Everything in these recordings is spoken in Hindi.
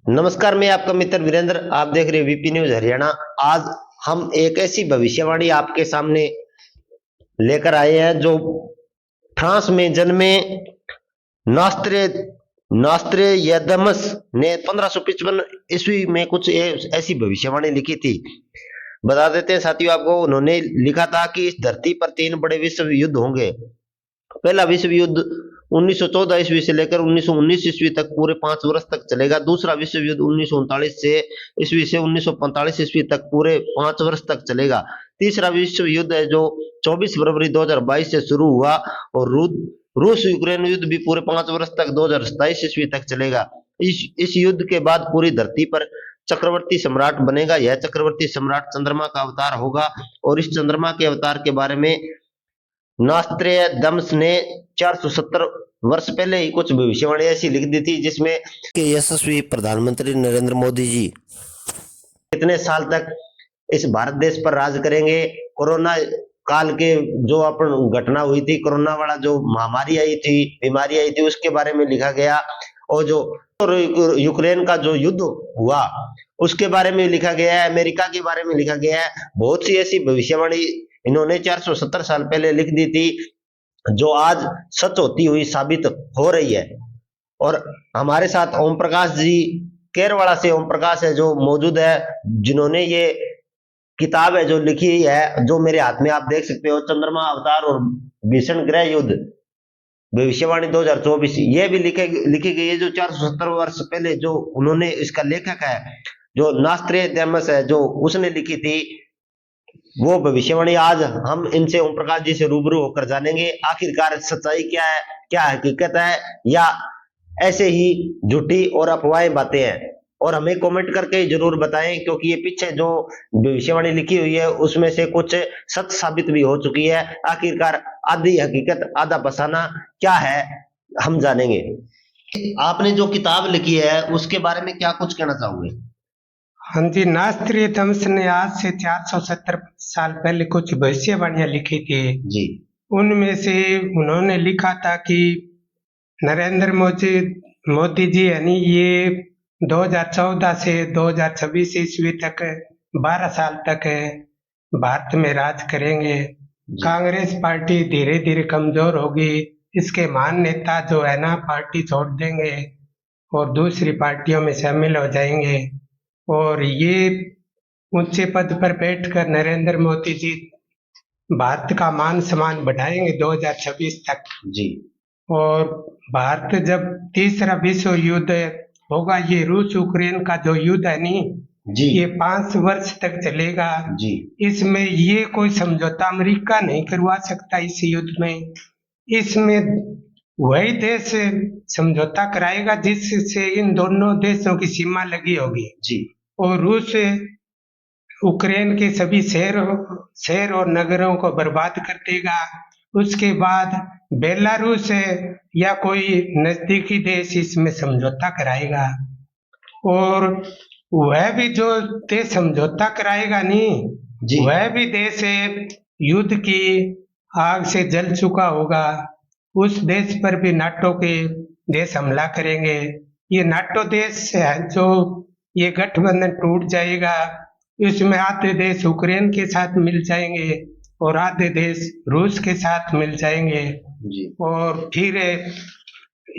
नमस्कार, मैं आपका मित्र वीरेंद्र। आप देख रहे हैं वीपी न्यूज हरियाणा। आज हम एक ऐसी भविष्यवाणी आपके सामने लेकर आए हैं जो फ्रांस में जन्मे नास्त्रे नास्त्रेयदमस ने 1555 ईस्वी में कुछ ऐसी भविष्यवाणी लिखी थी। बता देते हैं साथियों आपको, उन्होंने लिखा था कि इस धरती पर 3 बड़े विश्व युद्ध होंगे। पहला विश्व युद्ध 1914 ईस्वी से लेकर 1919 ईस्वी तक पूरे 5 वर्ष तक चलेगा। दूसरा विश्व युद्ध 1939 से ईस्वी से 1945 ईस्वी तक पूरे 5 वर्ष तक चलेगा। तीसरा विश्व युद्ध है जो 24 फरवरी 2022 से शुरू हुआ और रूस यूक्रेन युद्ध भी पूरे 5 वर्ष तक 2027 ईस्वी तक चलेगा। इस युद्ध के बाद पूरी धरती पर चक्रवर्ती सम्राट बनेगा। यह चक्रवर्ती सम्राट चंद्रमा का अवतार होगा और इस चंद्रमा के अवतार के बारे में नास्त्रेदम्स ने 470 वर्ष पहले ही कुछ भविष्यवाणी ऐसी लिख दी थी, जिसमें कि यशस्वी प्रधानमंत्री नरेंद्र मोदी जी कितने साल तक इस भारत देश पर राज करेंगे। कोरोना काल के जो अपन घटना हुई थी, कोरोना वाला जो महामारी आई थी, बीमारी आई थी, उसके बारे में लिखा गया। और जो यूक्रेन का जो युद्ध हुआ उसके बारे में लिखा गया है। अमेरिका के बारे में लिखा गया है। बहुत सी ऐसी भविष्यवाणी इन्होंने 470 साल पहले लिख दी थी, जो आज सच होती हुई साबित हो रही है। और हमारे साथ ओम प्रकाश जी केरवाड़ा से ओम प्रकाश है जो मौजूद है, जिन्होंने ये किताब है जो लिखी है, जो मेरे हाथ में आप देख सकते हो, चंद्रमा अवतार और भीषण ग्रह युद्ध भविष्यवाणी 2024। ये भी लिखी गई है जो 470 वर्ष पहले जो उन्होंने, इसका लेखक है जो नास्त्रेदमस है, जो उसने लिखी थी वो भविष्यवाणी। आज हम इनसे ओम प्रकाश जी से रूबरू होकर जानेंगे आखिरकार सच्चाई क्या है, क्या हकीकत है, या ऐसे ही झूठी और अफवाहें बातें हैं। और हमें कमेंट करके जरूर बताएं, क्योंकि ये पीछे जो भविष्यवाणी लिखी हुई है उसमें से कुछ सच साबित भी हो चुकी है। आखिरकार आधी हकीकत आधा फसाना क्या है, हम जानेंगे। आपने जो किताब लिखी है उसके बारे में क्या कुछ कहना चाहोगे? हाँ जी, नास्त्रेदम्स ने आज से 470 साल पहले कुछ भविष्यवाणियां लिखी थी जी। उनमें से उन्होंने लिखा था कि नरेंद्र मोदी जी यानी ये 2014 से 2026 ईस्वी तक 12 साल तक भारत में राज करेंगे। कांग्रेस पार्टी धीरे धीरे कमजोर होगी, इसके महान नेता जो है ना पार्टी छोड़ देंगे और दूसरी पार्टियों में शामिल हो जाएंगे और ये ऊंचे पद पर बैठकर नरेंद्र मोदी जी भारत का मान सम्मान बढ़ाएंगे 2026 तक। जी। और भारत जब तीसरा विश्व युद्ध होगा, ये रूस यूक्रेन का जो युद्ध है नी जी, ये 5 वर्ष तक चलेगा जी। इसमें ये कोई समझौता अमेरिका नहीं करवा सकता। इस युद्ध में इसमें वही देश समझौता कराएगा जिससे इन दोनों देशों की सीमा लगी होगी। जी। और रूस यूक्रेन के सभी शहर और नगरों को बर्बाद कर देगा। उसके बाद बेलारूस या कोई नजदीकी देश इसमें समझौता कराएगा और वह भी जो देश समझौता कराएगा नहीं, वह भी देश युद्ध की आग से जल चुका होगा। उस देश पर भी नाटो के देश हमला करेंगे। ये नाटो देश है जो ये गठबंधन टूट जाएगा, इसमें आधे देश यूक्रेन के साथ मिल जाएंगे और आधे देश रूस के साथ मिल जाएंगे जी। और फिर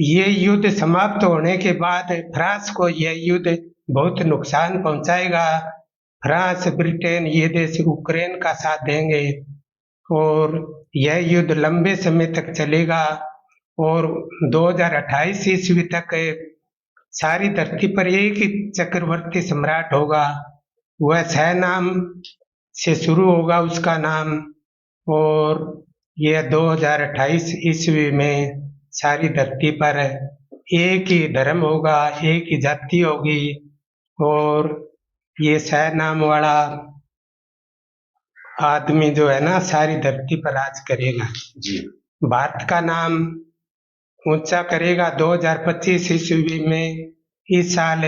ये युद्ध समाप्त होने के बाद फ्रांस को यह युद्ध बहुत नुकसान पहुंचाएगा। फ्रांस ब्रिटेन ये देश यूक्रेन का साथ देंगे और यह युद्ध लंबे समय तक चलेगा और 2028 ईस्वी तक सारी धरती पर एक ही चक्रवर्ती सम्राट होगा। वह सह नाम से शुरू होगा उसका नाम, और यह 2028 ईस्वी में सारी धरती पर एक ही धर्म होगा, एक ही जाति होगी और ये सह नाम वाला आदमी जो है ना सारी धरती पर राज करेगा। जी। भारत का नाम ऊंचा करेगा 2025 ईस्वी में। इस साल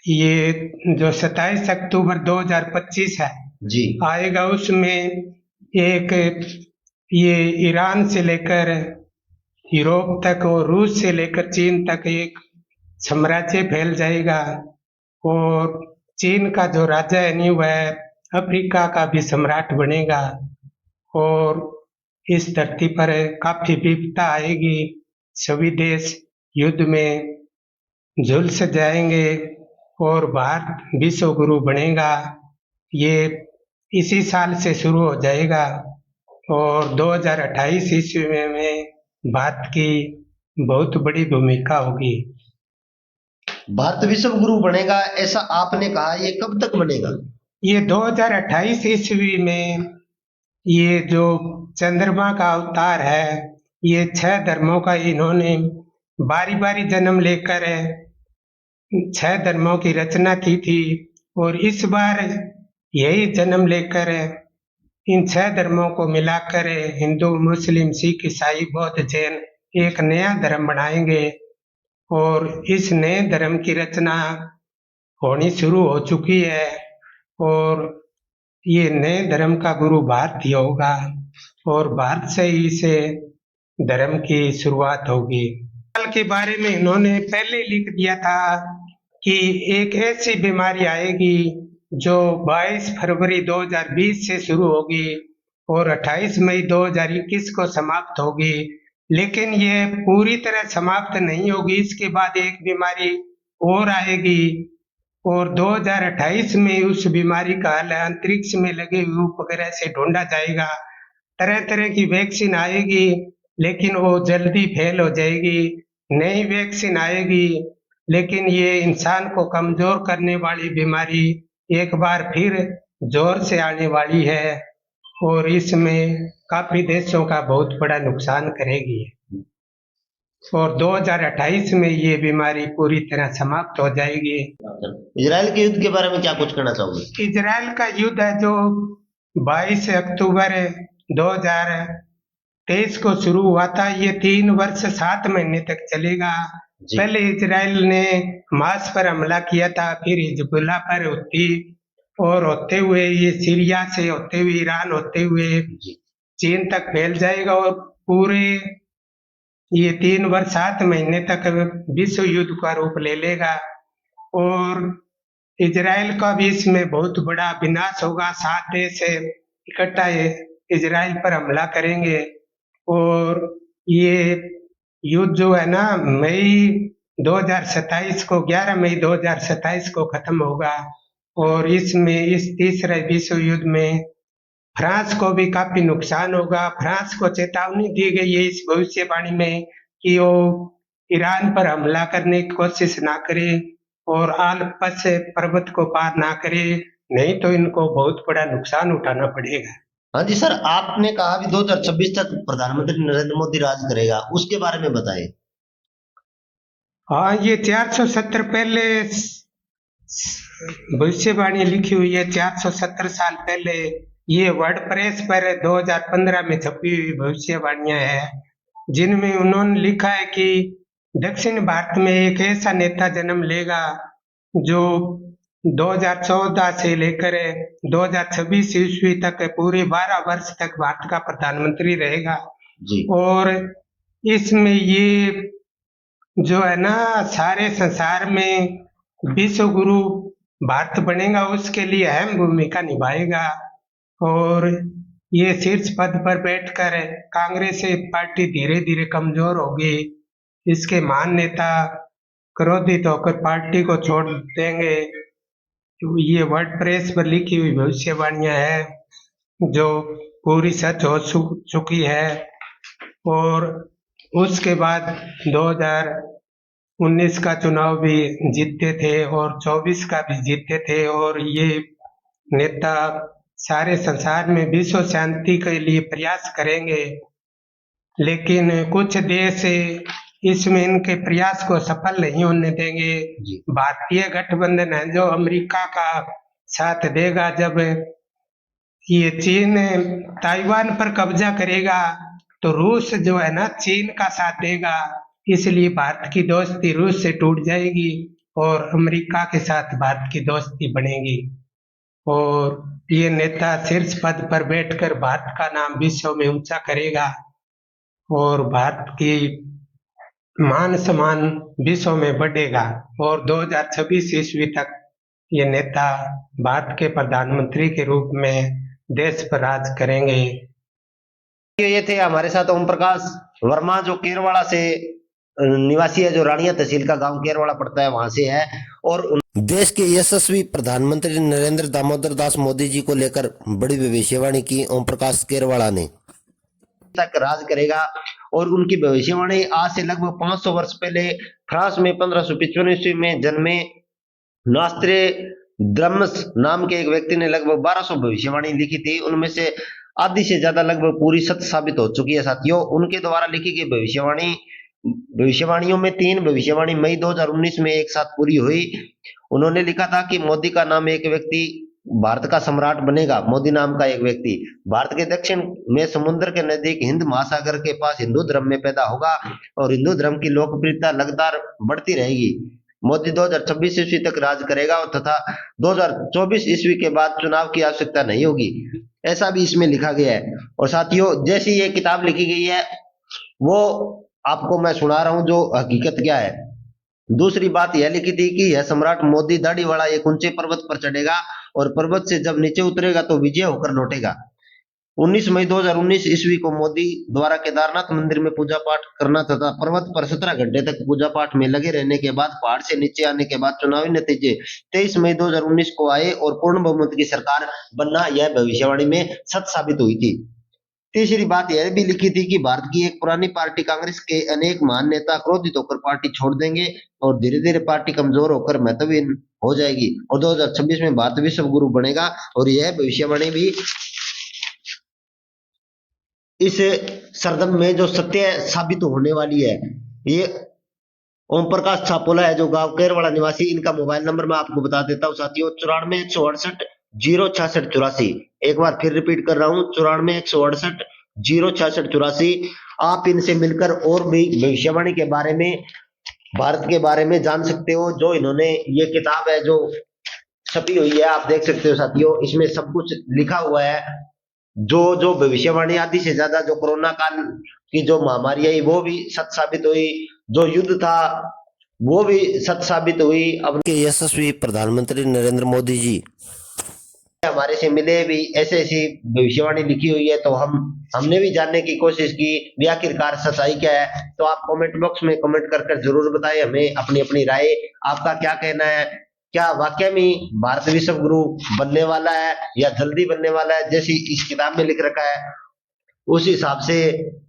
ये जो 27 अक्टूबर 2025 है जी आएगा, उसमें एक ये ईरान से लेकर यूरोप तक और रूस से लेकर चीन तक एक साम्राज्य फैल जाएगा और चीन का जो राजा है नहीं वह अफ्रीका का भी सम्राट बनेगा और इस धरती पर काफी विविधता आएगी। सभी देश युद्ध में झुलस जाएंगे और भारत विश्व गुरु बनेगा। ये इसी साल से शुरू हो जाएगा और 2028 ईस्वी में भारत की बहुत बड़ी भूमिका होगी। भारत विश्व गुरु बनेगा ऐसा आपने कहा, ये कब तक बनेगा? ये 2028 ईस्वी में ये जो चंद्रमा का अवतार है, ये 6 धर्मों का इन्होंने बारी बारी जन्म लेकर 6 धर्मों की रचना की थी और इस बार यही जन्म लेकर इन 6 धर्मों को मिलाकर हिंदू, मुस्लिम, सिख, ईसाई, बौद्ध, जैन एक नया धर्म बनाएंगे और इस नए धर्म की रचना होनी शुरू हो चुकी है और ये नए धर्म का गुरु भारत ही होगा और भारत से ही इस धर्म की शुरुआत होगी। साल के बारे में इन्होंने पहले लिख दिया था कि एक ऐसी बीमारी आएगी जो 22 फरवरी 2020 से शुरू होगी और 28 मई 2021 को समाप्त होगी, लेकिन ये पूरी तरह समाप्त नहीं होगी। इसके बाद एक बीमारी और आएगी और 2028 में उस बीमारी का हल अंतरिक्ष में लगे हुए उपग्रह से ढूंढा जाएगा। तरह तरह की वैक्सीन आएगी लेकिन वो जल्दी फेल हो जाएगी। नई वैक्सीन आएगी लेकिन ये इंसान को कमजोर करने वाली बीमारी एक बार फिर जोर से आने वाली है और इसमें काफी देशों का बहुत बड़ा नुकसान करेगी और 2028 में ये बीमारी पूरी तरह समाप्त हो जाएगी। इजराइल के युद्ध के बारे में क्या कुछ कहना चाहोगे? इजराइल का युद्ध है जो 22 अक्टूबर 2023 को शुरू हुआ था, ये 3 वर्ष 7 महीने तक चलेगा। पहले इजराइल ने हमास पर हमला किया था, फिर हिजबुल्लाह पर और होते हुए ये सीरिया से होते हुए ईरान होते हुए चीन तक फैल जाएगा और पूरे ये 3 वर्ष 7 महीने तक विश्व युद्ध का रूप ले लेगा और इजराइल का भी इसमें बहुत बड़ा विनाश होगा। 7 देश इकट्ठा इजराइल पर हमला करेंगे और ये युद्ध जो है ना मई 2027 को 11 मई 2027 को खत्म होगा और इसमें इस तीसरे विश्व युद्ध में फ्रांस को भी काफी नुकसान होगा। फ्रांस को चेतावनी दी गई है इस भविष्यवाणी में कि वो ईरान पर हमला करने की कोशिश ना करे और आलपस पर्वत को पार ना करे, नहीं तो इनको बहुत बड़ा नुकसान उठाना पड़ेगा। हाँ जी सर, आपने कहा भी 2026 तक प्रधानमंत्री नरेंद्र मोदी राज करेगा, उसके बारे में बताएं। हाँ, ये 470 पहले भविष्यवाणी लिखी हुई है, 470 साल पहले ये वर्ड प्रेस पर 2015 में छपी हुई भविष्यवाणियां हैं जिनमें उन्होंने लिखा है कि दक्षिण भारत में एक ऐसा नेता जन्म लेगा जो 2014 से लेकर 2026 ईस्वी तक पूरे 12 वर्ष तक भारत का प्रधानमंत्री रहेगा जी। और इसमें ये जो है ना सारे संसार में विश्व गुरु भारत बनेगा, उसके लिए अहम भूमिका निभाएगा और ये शीर्ष पद पर बैठकर कांग्रेस पार्टी धीरे धीरे कमजोर होगी। इसके महान नेता क्रोधित होकर पार्टी को छोड़ देंगे। ये वर्ड प्रेस पर लिखी हुई भविष्यवाणियां हैं जो पूरी सच हो चुकी है और उसके बाद 2019 का चुनाव भी जीतते थे और 24 का भी जीतते थे और ये नेता सारे संसार में विश्व शांति के लिए प्रयास करेंगे, लेकिन कुछ देश इसमें इनके प्रयास को सफल नहीं होने देंगे। भारतीय गठबंधन है जो अमेरिका का साथ देगा। जब ये चीन ताइवान पर कब्जा करेगा तो रूस जो है ना चीन का साथ देगा, इसलिए भारत की दोस्ती रूस से टूट जाएगी और अमेरिका के साथ भारत की दोस्ती बनेगी और ये नेता शीर्ष पद पर बैठकर भारत का नाम विश्व में ऊंचा करेगा और भारत की मान सम्मान विश्व में बढ़ेगा और 2026 ईस्वी तक ये नेता भारत के प्रधानमंत्री के रूप में देश पर राज करेंगे। ये थे हमारे साथ ओम प्रकाश वर्मा, जो केरवाड़ा से निवासी है, जो रानिया तहसील का गांव केरवाड़ा पड़ता है, वहां से है। और देश के यशस्वी प्रधानमंत्री नरेंद्र दामोदर दास मोदी जी को लेकर बड़ी भविष्यवाणी की ओम प्रकाश केरवाड़ा ने तक राज करेगा। और उनकी भविष्यवाणी आज से लगभग 500 वर्ष पहले फ्रांस में 1555 ईस्वी में जन्मे नास्त्रे द्रम्स नाम के एक व्यक्ति ने लगभग 1200 भविष्यवाणी लिखी थी। उनमें से आधी से ज्यादा लगभग पूरी सत्य साबित हो चुकी है साथियों। उनके द्वारा लिखी गई भविष्यवाणियों में 3 भविष्यवाणी मई 2019 में एक साथ पूरी हुई। उन्होंने लिखा था कि मोदी का नाम एक व्यक्ति भारत का सम्राट बनेगा। मोदी नाम का एक व्यक्ति भारत के दक्षिण में समुद्र के नजदीक हिंद महासागर के पास हिंदू धर्म में पैदा होगा और हिंदू धर्म की लोकप्रियता लगातार बढ़ती रहेगी। मोदी 2026 ईस्वी तक राज करेगा और तथा 2024 ईस्वी के बाद चुनाव की आवश्यकता नहीं होगी, ऐसा भी इसमें लिखा गया है। और साथियों, जैसी ये किताब लिखी गई है वो आपको मैं सुना रहा हूं जो हकीकत क्या है। दूसरी बात यह लिखी थी कि यह सम्राट मोदी दाढ़ी वाला एक ऊंचे पर्वत पर चढ़ेगा और पर्वत से जब नीचे उतरेगा तो विजय होकर लौटेगा। 19 मई 2019 ईस्वी को मोदी द्वारा केदारनाथ मंदिर में पूजा पाठ करना तथा पर्वत पर 17 घंटे तक पूजा पाठ में लगे रहने के बाद पहाड़ से नीचे आने के बाद चुनावी नतीजे 23 मई 2019 को आए और पूर्ण बहुमत की सरकार बनना यह भविष्यवाणी में सत्य साबित हुई थी। तीसरी बात यह भी लिखी थी कि भारत की एक पुरानी पार्टी कांग्रेस के अनेक महान नेता क्रोधित होकर पार्टी छोड़ देंगे और धीरे धीरे पार्टी कमजोर होकर महत्वहीन हो जाएगी और 2026 में भारत विश्व गुरु बनेगा। और यह भविष्यवाणी भी इस सरदम में जो सत्य साबित होने वाली है। ये ओम प्रकाश छापोला है, जो गांव केरवाड़ा निवासी। इनका मोबाइल नंबर मैं आपको बता देता हूँ साथियों, 94 168 06684। एक बार फिर रिपीट कर रहा हूँ, 94 168 06684। आप इनसे मिलकर और भी भविष्यवाणी के बारे में, भारत के बारे में जान सकते हो। जो इन्होंने ये किताब है जो छपी हुई है, आप देख सकते हो साथियों, इसमें सब कुछ लिखा हुआ है। जो भविष्यवाणी आदि से ज्यादा जो कोरोना काल की जो महामारी आई वो भी सत्य साबित हुई, जो युद्ध था वो भी सत्य साबित हुई। अब के यशस्वी प्रधानमंत्री नरेंद्र मोदी जी हमारे से मिले भी, ऐसे ऐसी भविष्यवाणी लिखी हुई है, तो हमने भी जानने की कोशिश की भी आखिरकार सच्चाई क्या है। तो आप कमेंट बॉक्स में कमेंट कर जरूर बताएं हमें अपनी अपनी राय, आपका क्या कहना है। क्या वाकई में भारत विश्व गुरु बनने वाला है या जल्दी बनने वाला है, जैसी इस किताब में लिख रखा है उस हिसाब से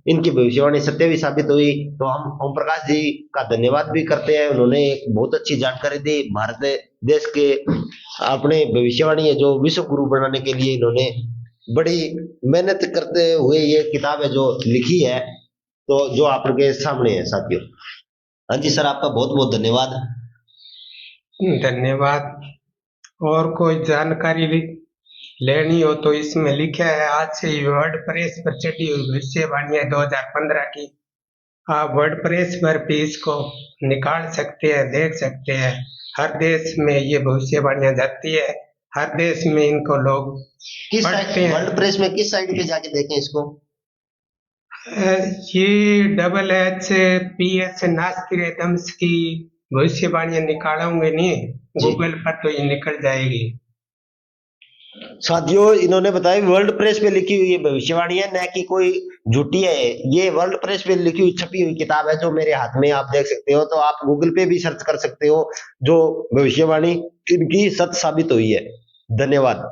इनकी भविष्यवाणी सत्य भी साबित हुई। तो हम ओम प्रकाश जी का धन्यवाद भी करते हैं, उन्होंने एक बहुत अच्छी जानकारी दी। भारत देश के अपने भविष्यवाणी है जो विश्व गुरु बनाने के लिए इन्होंने बड़ी मेहनत करते हुए ये किताब है जो लिखी है, तो जो आपके सामने है साथियों। हाँ जी सर, आपका बहुत बहुत धन्यवाद। धन्यवाद। और कोई जानकारी लेनी हो तो इसमें लिखा है, आज से वर्ड प्रेस पर चढ़ी हुई भविष्यवाणियां 2015 की। आप वर्ड प्रेस पर भी इसको निकाल सकते हैं, देख सकते हैं। हर देश में ये भविष्यवाणियां जाती है, हर देश में इनको लोग पढ़ते हैं। वर्ड प्रेस में किस साइड पे जाके देखें इसको? ये HHPS नास्तिरे दम्स की भविष्यवाणियां निकालोगे नहीं गूगल पर तो ये निकल जाएगी। साथियों, इन्होंने बताया वर्ल्ड प्रेस पे लिखी हुई भविष्यवाणी है, न कि कोई झूठी है। ये वर्ल्ड प्रेस पे लिखी हुई छपी हुई किताब है जो मेरे हाथ में आप देख सकते हो। तो आप गूगल पे भी सर्च कर सकते हो, जो भविष्यवाणी इनकी सत्य साबित हुई है। धन्यवाद।